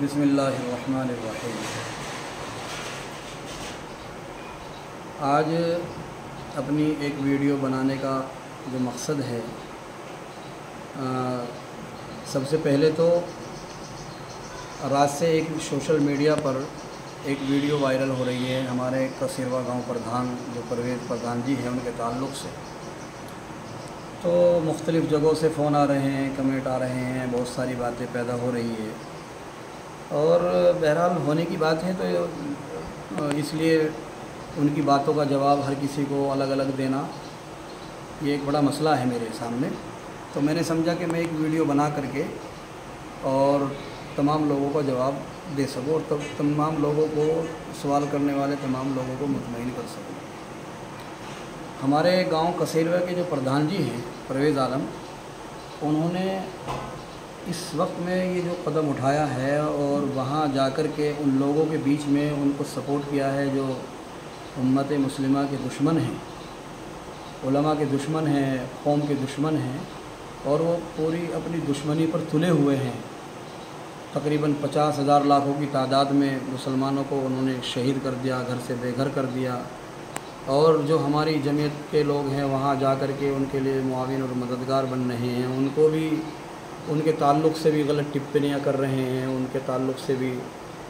बिस्मिल्लाहिर्रहमानिर्रहीम। आज अपनी एक वीडियो बनाने का जो मकसद है, सबसे पहले तो रात से एक सोशल मीडिया पर एक वीडियो वायरल हो रही है हमारे कसीरवा गांव प्रधान जो परवेज़ प्रधान जी हैं उनके ताल्लुक़ से। तो मुख्तलिफ़ जगहों से फ़ोन आ रहे हैं, कमेंट आ रहे हैं, बहुत सारी बातें पैदा हो रही है और बहरहाल होने की बात है तो इसलिए उनकी बातों का जवाब हर किसी को अलग अलग देना ये एक बड़ा मसला है मेरे सामने। तो मैंने समझा कि मैं एक वीडियो बना करके और तमाम लोगों का जवाब दे सकूं और तमाम लोगों को, सवाल करने वाले तमाम लोगों को मुतमईन कर सकूं। हमारे गांव कसेरवा के जो प्रधान जी हैं परवेज़ आलम, उन्होंने इस वक्त में ये जो कदम उठाया है और वहाँ जाकर के उन लोगों के बीच में उनको सपोर्ट किया है जो उम्मत मुस्लिमा के दुश्मन हैं, उलमा के दुश्मन हैं, कौम के दुश्मन हैं और वो पूरी अपनी दुश्मनी पर तुले हुए हैं। तकरीबन 50,000 लाखों की तादाद में मुसलमानों को उन्होंने शहीद कर दिया, घर से बेघर कर दिया और जो हमारी जमीयत के लोग हैं वहाँ जा कर के उनके लिए मुआविन और मददगार बन रहे हैं, उनको भी उनके ताल्लुक़ से भी गलत टिप्पणियाँ कर रहे हैं, उनके ताल्लुक़ से भी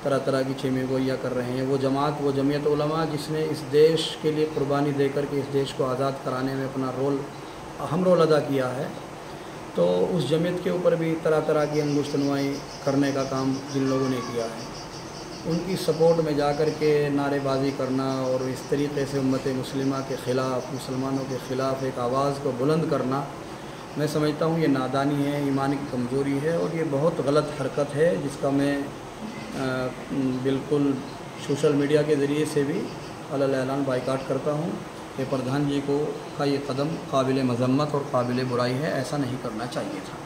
तरह तरह की छेमेगोइयाँ कर रहे हैं। वो जमात, वो जमीयत उलमा जिसने इस देश के लिए कुर्बानी दे कर के इस देश को आज़ाद कराने में अपना अहम रोल अदा किया है, तो उस जमीयत के ऊपर भी तरह तरह की अंगुश्तनुमाई करने का काम जिन लोगों ने किया है, उनकी सपोर्ट में जा कर के नारेबाजी करना और इस तरीके से उम्मत मुस्लिमा के ख़िलाफ़, मुसलमानों के ख़िलाफ़ एक आवाज़ को बुलंद करना, मैं समझता हूँ ये नादानी है, ईमान की कमज़ोरी है और ये बहुत गलत हरकत है जिसका मैं बिल्कुल सोशल मीडिया के ज़रिए से भी अलल ऐलान बाइकाट करता हूँ कि प्रधान जी को का ये कदम काबिल मज़म्मत और काबिल बुराई है, ऐसा नहीं करना चाहिए था।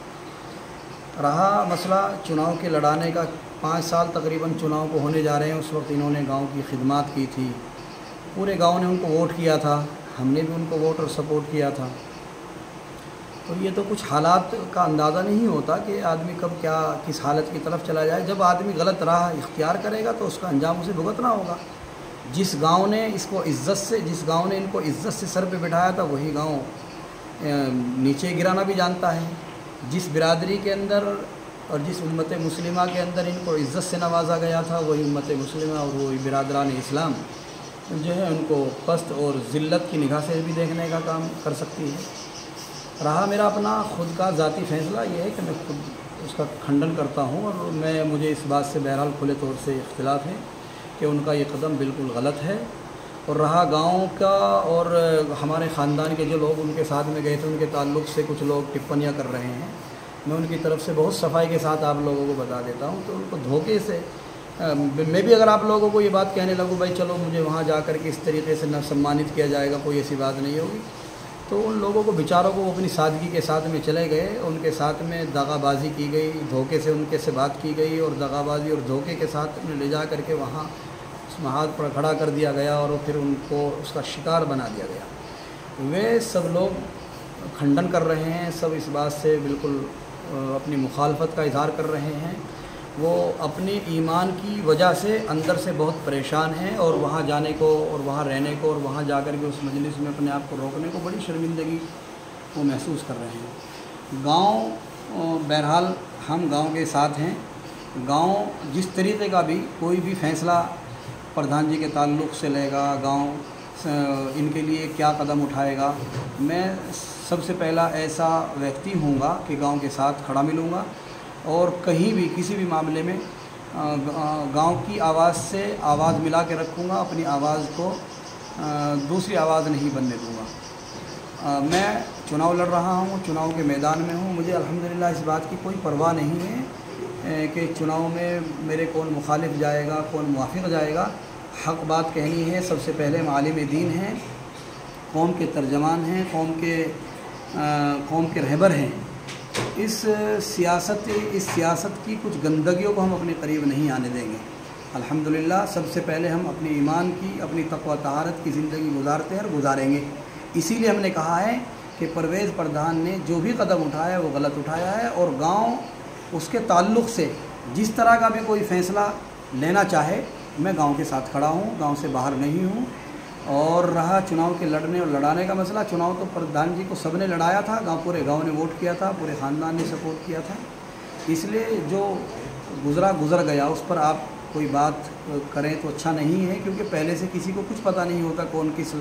रहा मसला चुनाव के लड़ाने का, 5 साल तकरीबन चुनाव को होने जा रहे हैं। उस वक्त इन्होंने गांव की खिदमत की थी, पूरे गांव ने उनको वोट किया था, हमने भी उनको वोट और सपोर्ट किया था। तो ये तो कुछ हालात का अंदाज़ा नहीं होता कि आदमी कब क्या किस हालत की तरफ चला जाए। जब आदमी गलत राह इख्तियार करेगा तो उसका अंजाम उसे भुगतना होगा। जिस गांव ने इनको इज़्ज़त से सर पे बिठाया था वही गांव नीचे गिराना भी जानता है। जिस बिरादरी के अंदर और जिस उम्मत मुस्लिमा के अंदर इनको इज़्ज़त से नवाजा गया था वही उम्मत मुस्लिमा और वही बिरादरान इस्लाम जो है उनको पस्त और ज़िल्लत की निगाह से भी देखने का काम कर सकती है। रहा मेरा अपना ख़ुद का ज़ाती फ़ैसला, ये है कि मैं खुद उसका खंडन करता हूँ और मुझे इस बात से बहरहाल खुले तौर से इख्तिलाफ़ है कि उनका ये कदम बिल्कुल गलत है। और रहा गांव का और हमारे ख़ानदान के जो लोग उनके साथ में गए थे उनके ताल्लुक़ से कुछ लोग टिप्पणियाँ कर रहे हैं, मैं उनकी तरफ से बहुत सफाई के साथ आप लोगों को बता देता हूँ। तो उनको धोखे से मैं भी अगर आप लोगों को ये बात कहने लगूँ भाई चलो मुझे वहाँ जा कर के इस तरीके से न सम्मानित किया जाएगा, कोई ऐसी बात नहीं होगी, तो उन लोगों को बेचारों को अपनी सादगी के साथ में चले गए, उनके साथ में दगाबाजी की गई, धोखे से उनके से बात की गई और दगाबाजी और धोखे के साथ में ले जा करके वहाँ उस महाद पर खड़ा कर दिया गया और फिर उनको उसका शिकार बना दिया गया। वे सब लोग खंडन कर रहे हैं, सब इस बात से बिल्कुल अपनी मुखालफत का इज़हार कर रहे हैं। वो अपनी ईमान की वजह से अंदर से बहुत परेशान हैं और वहाँ जाने को और वहाँ रहने को और वहाँ जा कर के उस मजलिस में अपने आप को रोकने को बड़ी शर्मिंदगी वो महसूस कर रहे हैं। गांव बहरहाल हम गांव के साथ हैं। गांव जिस तरीके का भी कोई भी फ़ैसला प्रधान जी के ताल्लुक़ से लेगा, गांव इनके लिए क्या कदम उठाएगा, मैं सबसे पहला ऐसा व्यक्ति हूँगा कि गांव के साथ खड़ा मिलूँगा और कहीं भी किसी भी मामले में गांव की आवाज़ से आवाज़ मिला के रखूँगा, अपनी आवाज़ को दूसरी आवाज़ नहीं बनने दूँगा। मैं चुनाव लड़ रहा हूँ, चुनाव के मैदान में हूँ, मुझे अल्हम्दुलिल्लाह इस बात की कोई परवाह नहीं है कि चुनाव में मेरे कौन मुखालिफ जाएगा, कौन मुवाफिक जाएगा। हक़ बात कहनी है। सबसे पहले हम आलिम दीन हैं, कौम के तर्जमान हैं, कौम के रहबर हैं। इस सियासत की कुछ गंदगियों को हम अपने करीब नहीं आने देंगे। अल्हम्दुलिल्लाह सबसे पहले हम अपनी ईमान की, अपनी तक़वा तहारत की ज़िंदगी गुजारते हैं और गुजारेंगे। इसीलिए हमने कहा है कि परवेज़ प्रधान ने जो भी कदम उठाया है वो गलत उठाया है और गांव उसके ताल्लुक़ से जिस तरह का भी कोई फ़ैसला लेना चाहे, मैं गांव के साथ खड़ा हूं, गांव से बाहर नहीं हूं। और रहा चुनाव के लड़ने और लड़ाने का मसला, चुनाव तो प्रधान जी को सबने लड़ाया था, पूरे गांव ने वोट किया था, पूरे ख़ानदान ने सपोर्ट किया था। इसलिए जो गुज़र गया उस पर आप कोई बात करें तो अच्छा नहीं है, क्योंकि पहले से किसी को कुछ पता नहीं होता कौन किस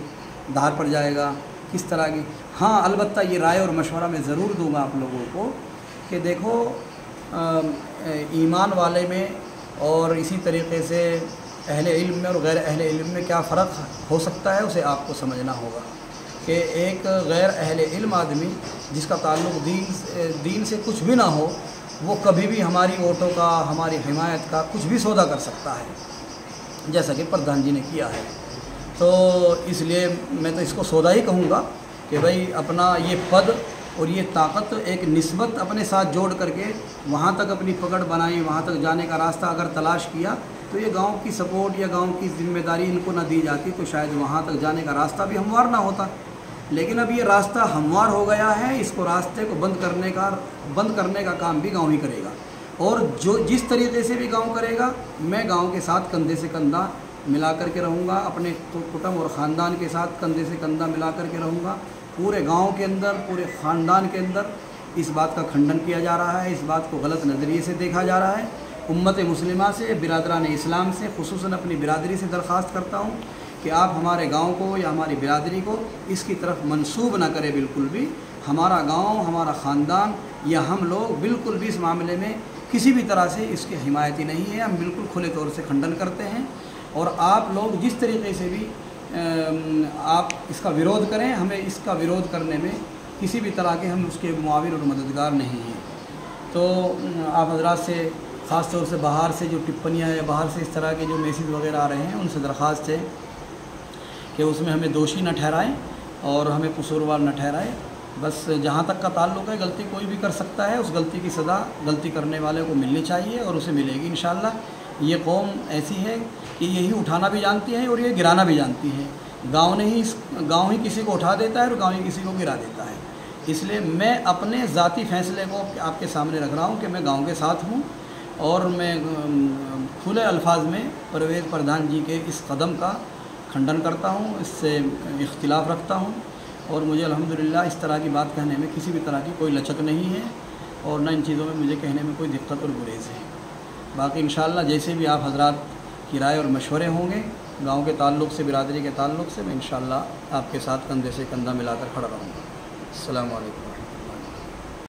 धार पर जाएगा, किस तरह की। हाँ, अलबत्ता ये राय और मशवरा मैं ज़रूर दूंगा आप लोगों को कि देखो, ईमान वाले में और इसी तरीक़े से अहले इल्म में और गैर अहले इल्म में क्या फ़र्क हो सकता है, उसे आपको समझना होगा कि एक गैर अहले इल्म आदमी जिसका ताल्लुक़ दीन से कुछ भी ना हो, वो कभी भी हमारी वोटों का, हमारी हिमायत का कुछ भी सौदा कर सकता है, जैसा कि प्रधान जी ने किया है। तो इसलिए मैं तो इसको सौदा ही कहूँगा कि भाई अपना ये पद और ये ताकत एक निस्बत अपने साथ जोड़ करके वहाँ तक अपनी पकड़ बनाई, वहाँ तक जाने का रास्ता अगर तलाश किया तो ये गांव की सपोर्ट या गांव की जिम्मेदारी इनको ना दी जाती तो शायद वहाँ तक जाने का रास्ता भी हमवार ना होता। लेकिन अब ये रास्ता हमवार हो गया है, इसको रास्ते को बंद करने का काम भी गांव ही करेगा। और जो जिस तरीके से भी गांव करेगा, मैं गांव के साथ कंधे से कंधा मिला कर के रहूँगा, अपने कुटुंब और ख़ानदान के साथ कंधे से कंधा मिला कर के रहूँगा। पूरे गांव के अंदर, पूरे ख़ानदान के अंदर इस बात का खंडन किया जा रहा है, इस बात को गलत नज़रिए से देखा जा रहा है। उम्मत मुस्लिमा से, बिरादरान इस्लाम से, खुसूसन अपनी बिरादरी से दरख्वास्त करता हूँ कि आप हमारे गांव को या हमारी बिरादरी को इसकी तरफ मंसूब ना करें बिल्कुल भी। हमारा गांव, हमारा ख़ानदान या हम लोग बिल्कुल भी इस मामले में किसी भी तरह से इसकी हिमायती नहीं है, हम बिल्कुल खुले तौर से खंडन करते हैं। और आप लोग जिस तरीके से भी आप इसका विरोध करें, हमें इसका विरोध करने में किसी भी तरह के हम उसके मुआविन और मददगार नहीं हैं। तो आप हजरात से ख़ास तौर से बाहर से जो टिप्पणियाँ या बाहर से इस तरह के जो मैसेज वगैरह आ रहे हैं, उनसे दरख्वास्त है कि उसमें हमें दोषी न ठहराएं और हमें कसूरवार न ठहराएं। बस जहाँ तक का ताल्लुक़ है, गलती कोई भी कर सकता है, उस गलती की सज़ा गलती करने वाले को मिलनी चाहिए और उसे मिलेगी इंशाअल्लाह। ये कौम ऐसी है कि यही उठाना भी जानती है और ये गिराना भी जानती है। गांव ही किसी को उठा देता है और गांव ही किसी को गिरा देता है। इसलिए मैं अपने ज़ाती फ़ैसले को आपके सामने रख रहा हूँ कि मैं गांव के साथ हूँ और मैं खुले अल्फाज में परवेज़ प्रधान जी के इस कदम का खंडन करता हूँ, इससे इख्तिलाफ़ रखता हूँ। और मुझे अल्हम्दुलिल्लाह इस तरह की बात कहने में किसी भी तरह की कोई लचक नहीं है और न इन चीज़ों में मुझे कहने में कोई दिक्कत और गुरेज़ है। बाकी इंशाअल्लाह जैसे भी आप हजरात की राय और मशवरे होंगे गांव के ताल्लुक़ से, बिरादरी के ताल्लुक़ से, मैं इंशाअल्लाह आपके साथ कंधे से कंधा मिलाकर खड़ा रहूँगा। अस्सलामु अलैकुम।